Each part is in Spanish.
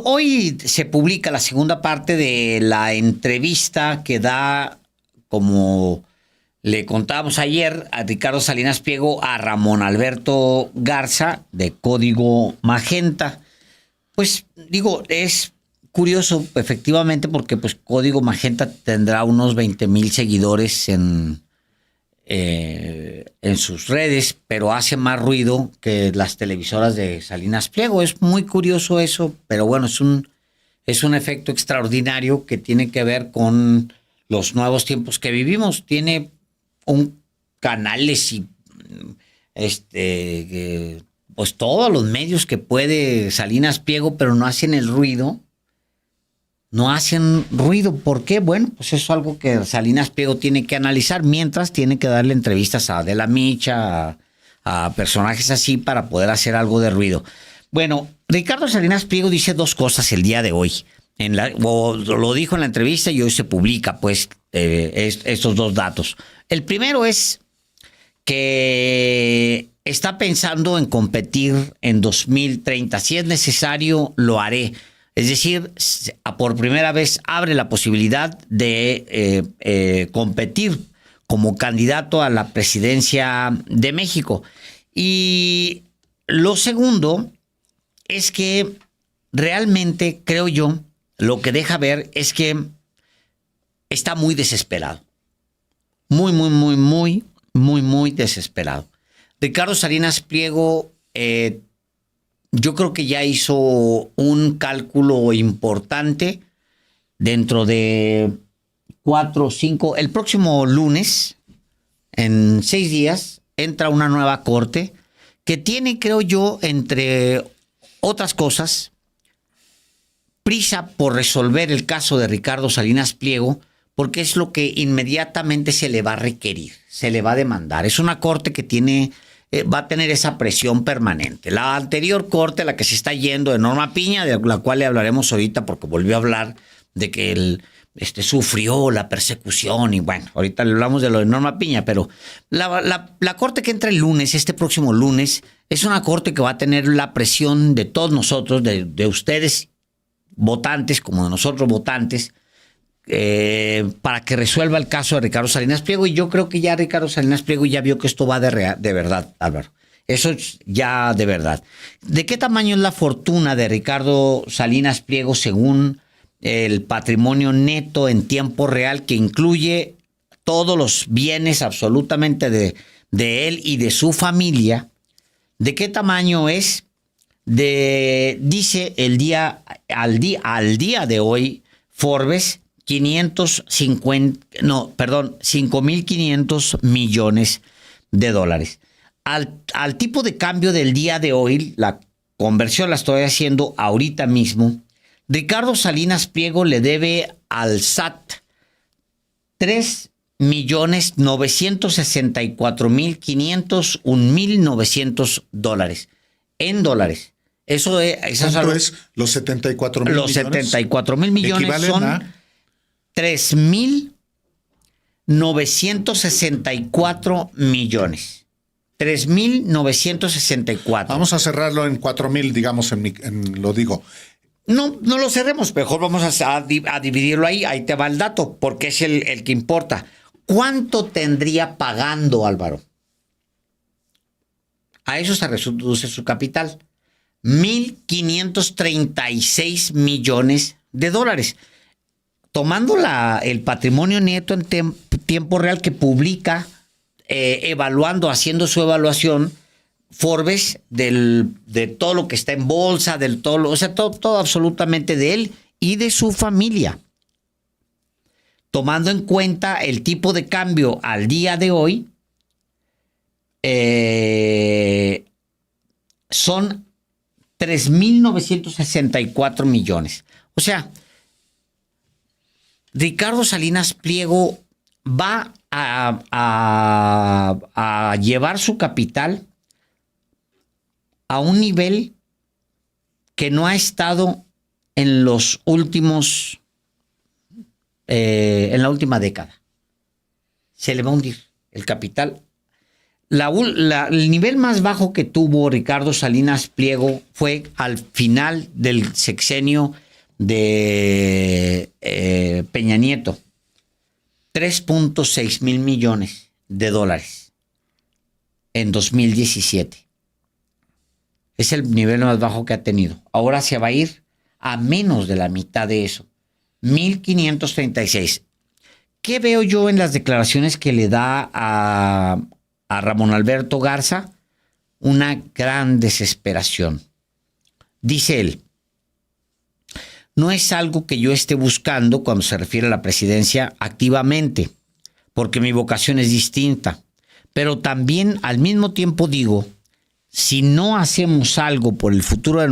hoy se publica la segunda parte de la entrevista que da, como le contábamos ayer, a Ricardo Salinas Pliego a Ramón Alberto Garza de Código Magenta. Pues digo, es curioso efectivamente porque pues Código Magenta tendrá unos 20,000 seguidores en sus redes, pero hace más ruido que las televisoras de Salinas Pliego. Es muy curioso eso, pero bueno, es un efecto extraordinario que tiene que ver con los nuevos tiempos que vivimos. Tiene un canales y pues todos los medios que puede Salinas Pliego, pero no hacen el ruido. No hacen ruido. ¿Por qué? Bueno, pues eso es algo que Salinas Pliego tiene que analizar, mientras tiene que darle entrevistas a Adela Micha, a personajes así para poder hacer algo de ruido. Bueno, Ricardo Salinas Pliego dice dos cosas el día de hoy. Lo dijo en la entrevista y hoy se publica pues estos dos datos. El primero es que está pensando en competir en 2030. Si es necesario, lo haré. Es decir, por primera vez abre la posibilidad de competir como candidato a la presidencia de México. Y lo segundo es que realmente, creo yo, lo que deja ver es que está muy desesperado. Muy desesperado. Ricardo Salinas Pliego, yo creo que ya hizo un cálculo importante dentro de 4 o 5. El próximo lunes, en 6 días, entra una nueva corte que tiene, creo yo, entre otras cosas, prisa por resolver el caso de Ricardo Salinas Pliego, porque es lo que inmediatamente se le va a requerir, se le va a demandar. Es una corte que tiene... va a tener esa presión permanente. La anterior corte, la que se está yendo de Norma Piña, de la cual le hablaremos ahorita porque volvió a hablar de que él sufrió la persecución y bueno, ahorita le hablamos de lo de Norma Piña, pero la corte que entra el lunes, este próximo lunes, es una corte que va a tener la presión de todos nosotros, de ustedes votantes como de nosotros votantes, para que resuelva el caso de Ricardo Salinas Pliego. Y yo creo que ya Ricardo Salinas Pliego ya vio que esto va de verdad, Álvaro. Eso es ya de verdad. ¿De qué tamaño es la fortuna de Ricardo Salinas Pliego según el patrimonio neto en tiempo real, que incluye todos los bienes absolutamente de él y de su familia? ¿De qué tamaño es? Dice al día de hoy Forbes, 5,500 millones de dólares. Al tipo de cambio del día de hoy, la conversión la estoy haciendo ahorita mismo, Ricardo Salinas Pliego le debe al SAT 3,964,501,900 dólares. En dólares. Eso es... ¿Cuánto es los 74,000 millones? Los 74,000 millones son 3,964 millones. 3,964. Vamos a cerrarlo en 4,000, digamos, lo digo. No lo cerremos, mejor vamos a dividirlo ahí. Ahí te va el dato, porque es el que importa. ¿Cuánto tendría pagando, Álvaro? A eso se reduce su capital. 1,536 millones de dólares. Tomando el patrimonio neto en tiempo real que publica, haciendo su evaluación, Forbes, de todo lo que está en bolsa, todo absolutamente de él y de su familia. Tomando en cuenta el tipo de cambio al día de hoy, son 3,964 millones. O sea, Ricardo Salinas Pliego va a llevar su capital a un nivel que no ha estado en los últimos, en la última década. Se le va a hundir el capital. El nivel más bajo que tuvo Ricardo Salinas Pliego fue al final del sexenio de Peña Nieto. 3.6 mil millones de dólares en 2017. Es el nivel más bajo que ha tenido. Ahora se va a ir a menos de la mitad de eso. 1.536. ¿Qué veo yo en las declaraciones que le da a Ramón Alberto Garza? Una gran desesperación. Dice él, no es algo que yo esté buscando cuando se refiere a la presidencia activamente, porque mi vocación es distinta. Pero también al mismo tiempo digo, si no hacemos algo por el futuro de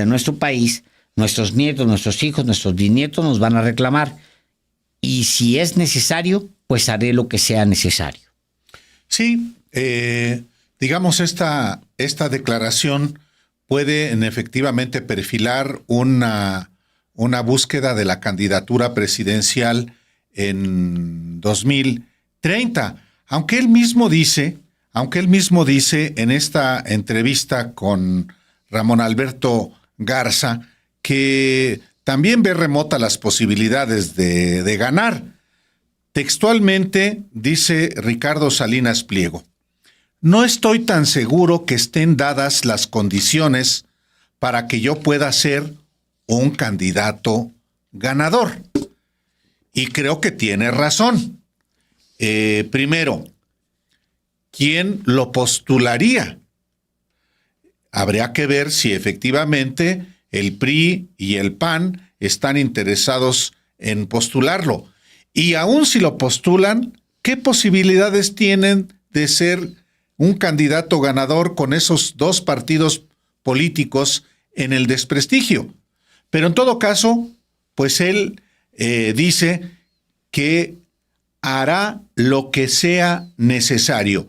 nuestro país, nuestros nietos, nuestros hijos, nuestros bisnietos nos van a reclamar. Y si es necesario, pues haré lo que sea necesario. Sí, digamos, esta declaración puede efectivamente perfilar una búsqueda de la candidatura presidencial en 2030. Aunque él mismo dice en esta entrevista con Ramón Alberto Garza que también ve remota las posibilidades de ganar. Textualmente dice Ricardo Salinas Pliego, no estoy tan seguro que estén dadas las condiciones para que yo pueda ser un candidato ganador. Y creo que tiene razón. Primero, ¿quién lo postularía? Habría que ver si efectivamente el PRI y el PAN están interesados en postularlo. Y aún si lo postulan, ¿qué posibilidades tienen de ser un candidato ganador con esos dos partidos políticos en el desprestigio? Pero en todo caso, pues él dice que hará lo que sea necesario.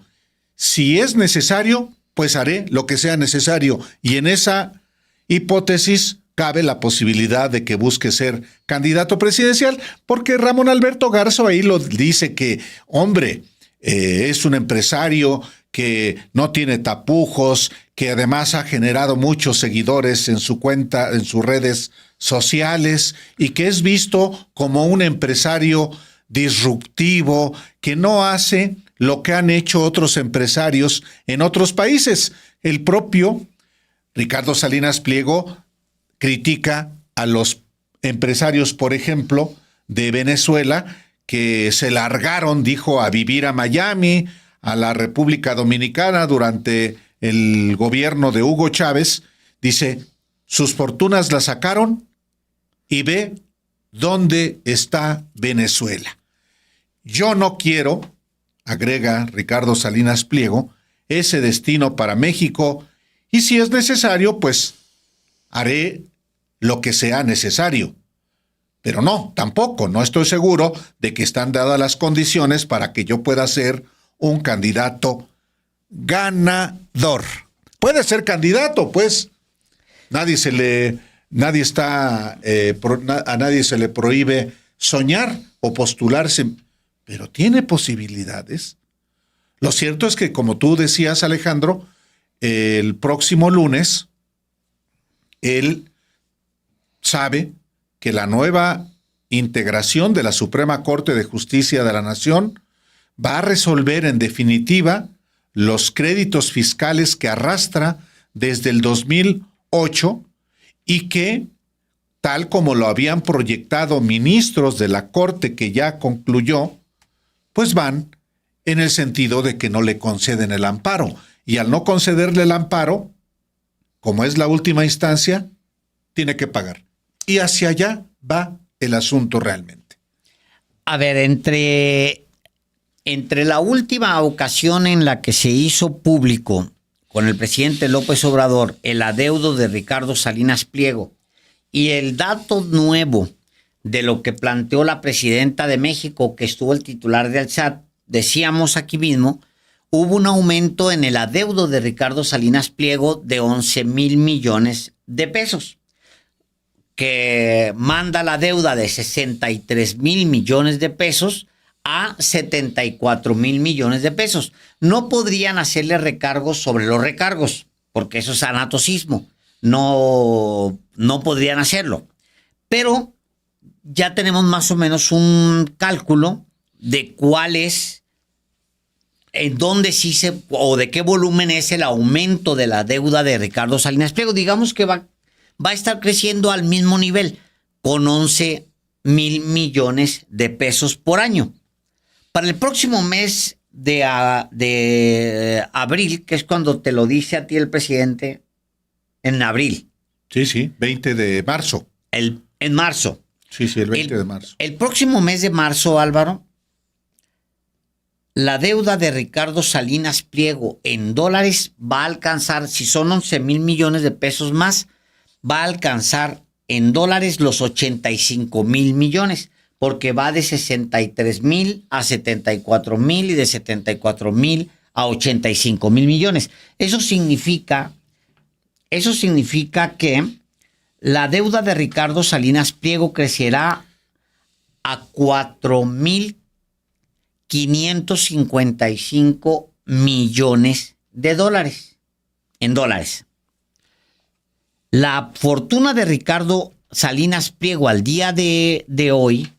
Si es necesario, pues haré lo que sea necesario. Y en esa hipótesis cabe la posibilidad de que busque ser candidato presidencial, porque Ramón Alberto Garza ahí lo dice que, hombre, es un empresario que no tiene tapujos, que además ha generado muchos seguidores en su cuenta, en sus redes sociales, y que es visto como un empresario disruptivo, que no hace lo que han hecho otros empresarios en otros países. El propio Ricardo Salinas Pliego critica a los empresarios, por ejemplo, de Venezuela, que se largaron, dijo, a vivir a Miami, a la República Dominicana durante el gobierno de Hugo Chávez. Dice, sus fortunas las sacaron y ve dónde está Venezuela. Yo no quiero, agrega Ricardo Salinas Pliego, ese destino para México, y si es necesario, pues haré lo que sea necesario. Pero no, tampoco, no estoy seguro de que están dadas las condiciones para que yo pueda ser un candidato ganador. Puede ser candidato, pues. A nadie se le prohíbe soñar o postularse, pero tiene posibilidades. Lo cierto es que, como tú decías, Alejandro, el próximo lunes, él sabe que la nueva integración de la Suprema Corte de Justicia de la Nación va a resolver en definitiva los créditos fiscales que arrastra desde el 2008 y que, tal como lo habían proyectado ministros de la Corte que ya concluyó, pues van en el sentido de que no le conceden el amparo. Y al no concederle el amparo, como es la última instancia, tiene que pagar. Y hacia allá va el asunto realmente. A ver, entre la última ocasión en la que se hizo público con el presidente López Obrador el adeudo de Ricardo Salinas Pliego y el dato nuevo de lo que planteó la presidenta de México, que estuvo el titular del SAT, decíamos aquí mismo, hubo un aumento en el adeudo de Ricardo Salinas Pliego de 11,000 millones de pesos, que manda la deuda de 63,000 millones de pesos a 74,000 millones de pesos. No podrían hacerle recargos sobre los recargos, porque eso es anatocismo. No podrían hacerlo. Pero ya tenemos más o menos un cálculo de cuál es, en dónde o de qué volumen es el aumento de la deuda de Ricardo Salinas Pliego. Digamos que va a estar creciendo al mismo nivel, con 11,000 millones de pesos por año. Para el próximo mes de abril, que es cuando te lo dice a ti el presidente, en abril. Sí, 20 de marzo. En marzo. Sí, el 20 de marzo. El próximo mes de marzo, Álvaro, la deuda de Ricardo Salinas Pliego en dólares va a alcanzar, si son 11,000 millones de pesos más, va a alcanzar en dólares los 85,000 millones, porque va de 63,000 a 74,000 y de 74,000 a 85,000 millones. Eso significa que la deuda de Ricardo Salinas Pliego crecerá a 4,555 millones de dólares. En dólares. La fortuna de Ricardo Salinas Pliego al día de hoy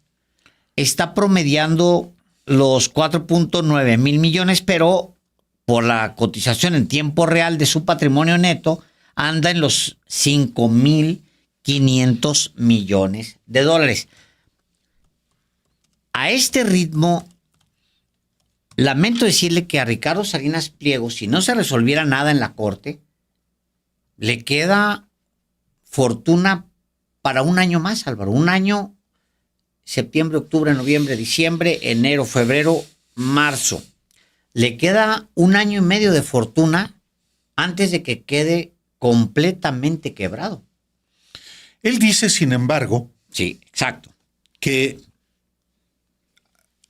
está promediando los 4,9 mil millones, pero por la cotización en tiempo real de su patrimonio neto anda en los 5,500 millones de dólares. A este ritmo, lamento decirle que a Ricardo Salinas Pliego, si no se resolviera nada en la corte, le queda fortuna para un año más, Álvaro. Un año, septiembre, octubre, noviembre, diciembre, enero, febrero, marzo. Le queda un año y medio de fortuna antes de que quede completamente quebrado. Él dice, sin embargo, sí, exacto, que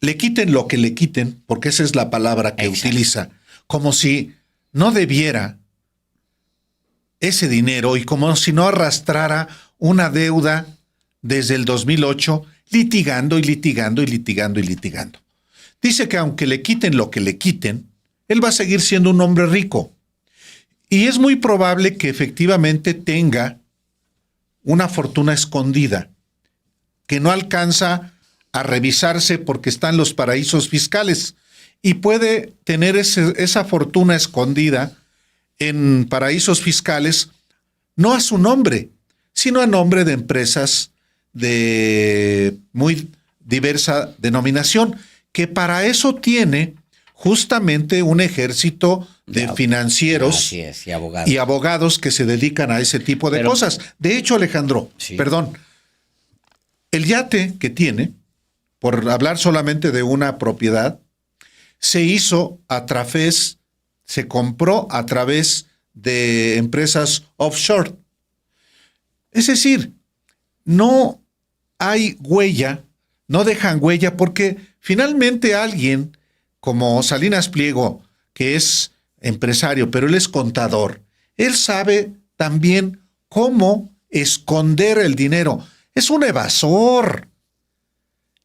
le quiten lo que le quiten, porque esa es la palabra que utiliza, como si no debiera ese dinero y como si no arrastrara una deuda desde el 2008, litigando y litigando y litigando y litigando. Dice que aunque le quiten lo que le quiten, él va a seguir siendo un hombre rico. Y es muy probable que efectivamente tenga una fortuna escondida, que no alcanza a revisarse porque está en los paraísos fiscales, y puede tener esa fortuna escondida en paraísos fiscales, no a su nombre, sino a nombre de empresas de muy diversa denominación, que para eso tiene justamente un ejército de financieros y abogados que se dedican a ese tipo de cosas. De hecho, Alejandro, el yate que tiene, por hablar solamente de una propiedad, se compró a través de empresas offshore. Es decir, no hay huella, no dejan huella, porque finalmente alguien como Salinas Pliego, que es empresario, pero él es contador, él sabe también cómo esconder el dinero. Es un evasor.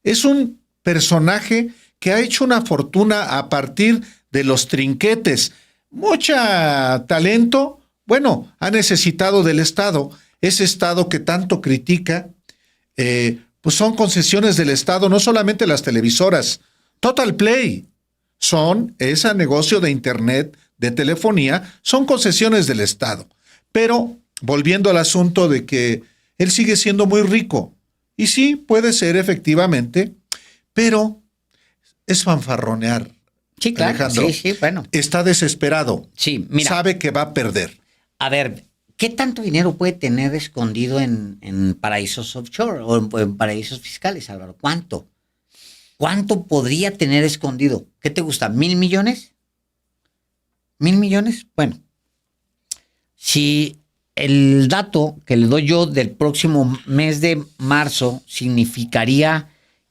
Es un personaje que ha hecho una fortuna a partir de los trinquetes. Mucha talento, bueno, ha necesitado del Estado. Ese Estado que tanto critica, pues son concesiones del Estado, no solamente las televisoras. Total Play ese negocio de internet, de telefonía, son concesiones del Estado. Pero, volviendo al asunto de que él sigue siendo muy rico, y sí, puede ser efectivamente, pero es fanfarronear. Sí, claro. Alejandro, bueno. Está desesperado. Sí, mira. Sabe que va a perder. A ver, ¿qué tanto dinero puede tener escondido en paraísos offshore o en paraísos fiscales, Álvaro? ¿Cuánto? ¿Cuánto podría tener escondido? ¿Qué te gusta? ¿1,000 millones? ¿1,000 millones? Bueno, si el dato que le doy yo del próximo mes de marzo significaría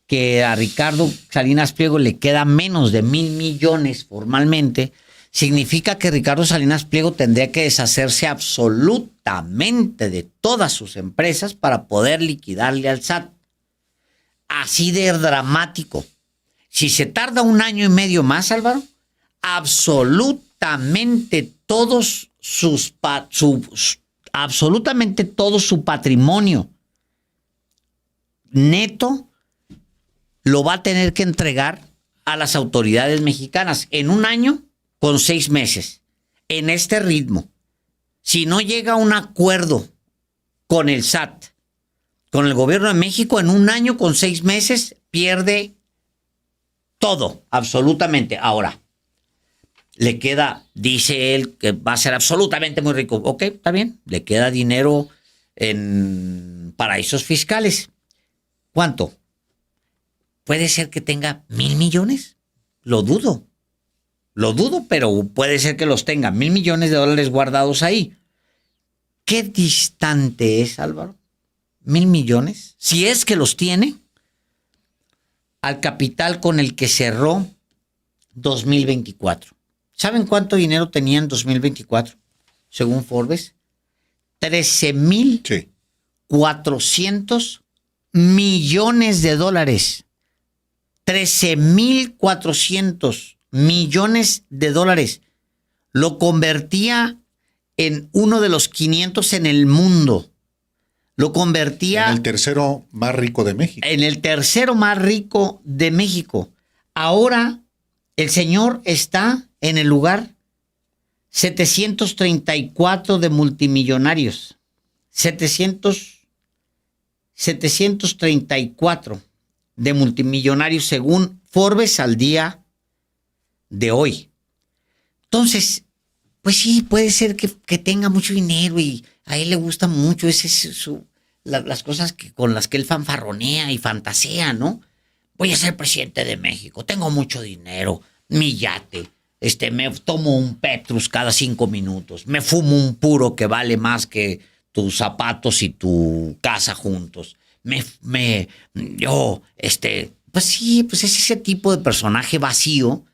que a Ricardo Salinas Pliego le queda menos de 1,000 millones formalmente, significa que Ricardo Salinas Pliego tendría que deshacerse absolutamente de todas sus empresas para poder liquidarle al SAT. Así de dramático. Si se tarda 1 año y medio más, Álvaro, absolutamente absolutamente todo su patrimonio neto lo va a tener que entregar a las autoridades mexicanas en 1 año con 6 meses. En este ritmo, si no llega a un acuerdo con el SAT, con el gobierno de México, en 1 año con 6 meses pierde todo, absolutamente. Ahora, le queda, dice él, que va a ser absolutamente muy rico. Ok, está bien, le queda dinero en paraísos fiscales. ¿Cuánto? ¿Puede ser que tenga 1,000 millones? Lo dudo, pero puede ser que los tenga. 1,000 millones de dólares guardados ahí. ¿Qué distante es, Álvaro? 1,000 millones, si es que los tiene, al capital con el que cerró 2024. ¿Saben cuánto dinero tenía en 2024? Según Forbes, 13,400 millones de dólares. 13,400 millones de dólares. Lo convertía en uno de los 500 en el mundo. Lo convertía en el tercero más rico de México. En el tercero más rico de México. Ahora el señor está en el lugar 734 de multimillonarios. 734 de multimillonarios según Forbes al día de hoy. Entonces, pues sí, puede ser que tenga mucho dinero y a él le gusta mucho las cosas con las que él fanfarronea y fantasea, ¿no? Voy a ser presidente de México, tengo mucho dinero, mi yate, me tomo un Petrus cada 5 minutos, me fumo un puro que vale más que tus zapatos y tu casa juntos. Pues sí, pues es ese tipo de personaje vacío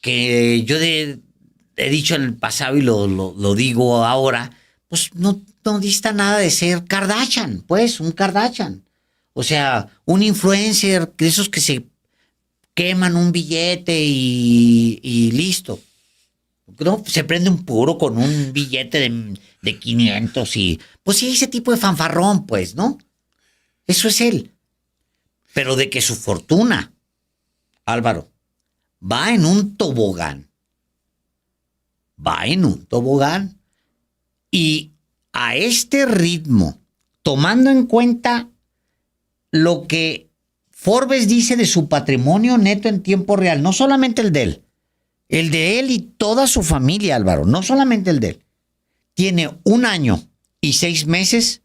que yo he dicho en el pasado y lo digo ahora, pues no dista nada de ser Kardashian, pues, un Kardashian. O sea, un influencer de esos que se queman un billete y listo. No, se prende un puro con un billete de 500 y... Pues sí, ese tipo de fanfarrón, pues, ¿no? Eso es él. Pero de que su fortuna, Álvaro, va en un tobogán. Y a este ritmo, tomando en cuenta lo que Forbes dice de su patrimonio neto en tiempo real, no solamente el de él y toda su familia, Álvaro, no solamente el de él, tiene 1 año y 6 meses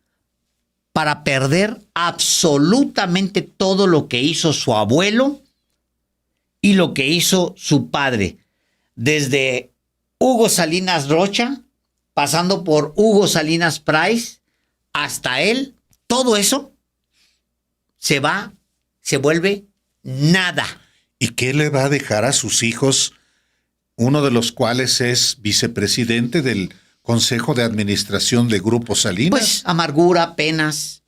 para perder absolutamente todo lo que hizo su abuelo y lo que hizo su padre, desde Hugo Salinas Rocha, pasando por Hugo Salinas Price, hasta él, todo eso se vuelve nada. ¿Y qué le va a dejar a sus hijos, uno de los cuales es vicepresidente del Consejo de Administración de Grupo Salinas? Pues amargura, penas,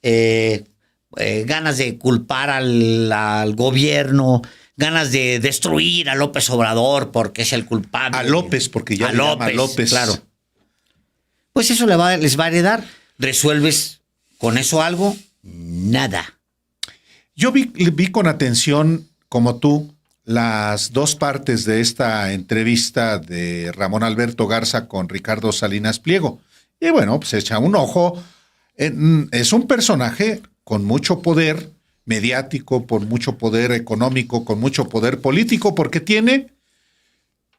ganas de culpar al gobierno, ganas de destruir a López Obrador porque es el culpable. A López, porque ya le llama López. Claro. Pues eso les va a heredar. ¿Resuelves con eso algo? Nada. Yo vi con atención, como tú, las 2 partes de esta entrevista de Ramón Alberto Garza con Ricardo Salinas Pliego. Y bueno, pues echa un ojo. Es un personaje con mucho poder mediático, con mucho poder económico, con mucho poder político, porque tiene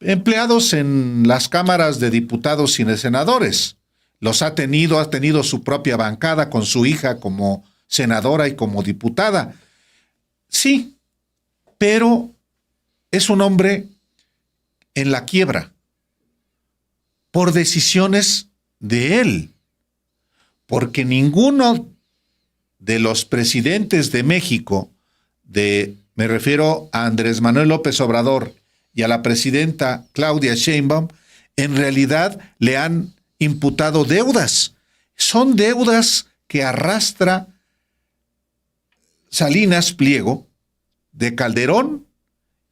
empleados en las cámaras de diputados y de senadores. Ha tenido su propia bancada con su hija como senadora y como diputada. Sí, pero es un hombre en la quiebra por decisiones de él, porque ninguno de los presidentes de México, me refiero a Andrés Manuel López Obrador y a la presidenta Claudia Sheinbaum, en realidad le han imputado deudas. Son deudas que arrastra Salinas Pliego de Calderón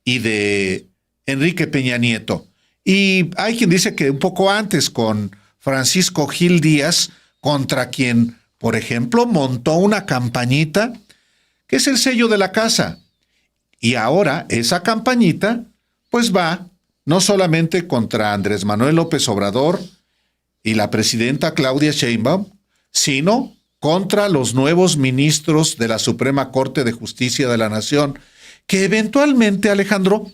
y de Enrique Peña Nieto. Y hay quien dice que un poco antes con Francisco Gil Díaz, contra quien, por ejemplo, montó una campañita que es el sello de la casa. Y ahora esa campañita pues va no solamente contra Andrés Manuel López Obrador y la presidenta Claudia Sheinbaum, sino contra los nuevos ministros de la Suprema Corte de Justicia de la Nación, que eventualmente, Alejandro,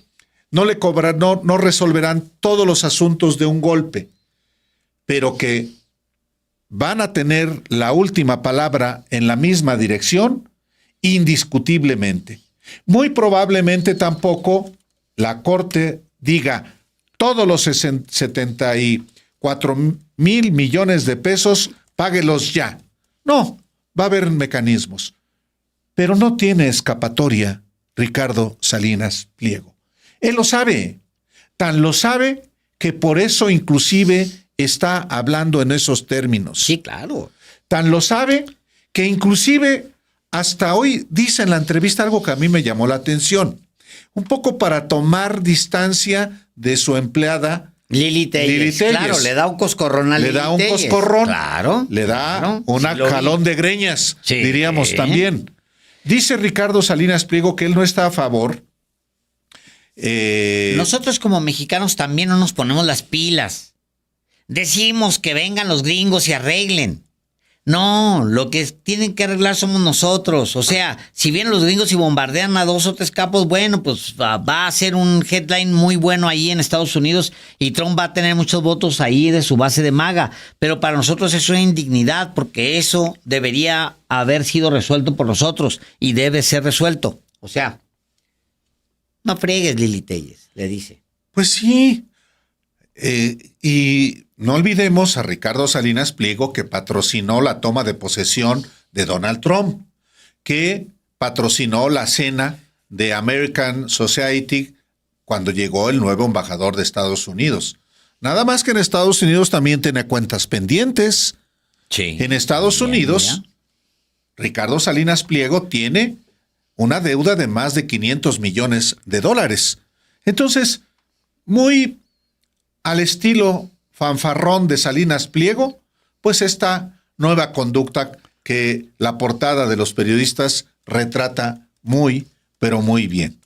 no resolverán todos los asuntos de un golpe, pero que van a tener la última palabra en la misma dirección, indiscutiblemente. Muy probablemente tampoco la Corte diga todos los 74,000 millones de pesos, páguelos ya. No, va a haber mecanismos. Pero no tiene escapatoria Ricardo Salinas Pliego. Él lo sabe, tan lo sabe que por eso inclusive está hablando en esos términos. Sí, claro. Tan lo sabe que inclusive hasta hoy dice en la entrevista algo que a mí me llamó la atención, un poco para tomar distancia de su empleada Lili Telles. Claro, le da un coscorrón a Lili Telles. Le da un coscorrón. Claro. Le da claro, un jalón de greñas, sí, diríamos también. Dice Ricardo Salinas Pliego que él no está a favor. Nosotros como mexicanos también no nos ponemos las pilas. Decimos que vengan los gringos y arreglen. No, lo que tienen que arreglar somos nosotros. O sea, si vienen los gringos y bombardean a 2 o 3 capos, bueno, pues va a ser un headline muy bueno ahí en Estados Unidos y Trump va a tener muchos votos ahí de su base de MAGA. Pero para nosotros es una indignidad porque eso debería haber sido resuelto por nosotros y debe ser resuelto. O sea, no friegues, Lili Telles, le dice. Pues sí. Y no olvidemos a Ricardo Salinas Pliego, que patrocinó la toma de posesión de Donald Trump, que patrocinó la cena de American Society cuando llegó el nuevo embajador de Estados Unidos. Nada más que en Estados Unidos también tiene cuentas pendientes. Sí. En Estados Unidos, Ricardo Salinas Pliego tiene una deuda de más de $500 millones. Entonces, muy al estilo fanfarrón de Salinas Pliego, pues esta nueva conducta que la portada de los periodistas retrata muy, pero muy bien.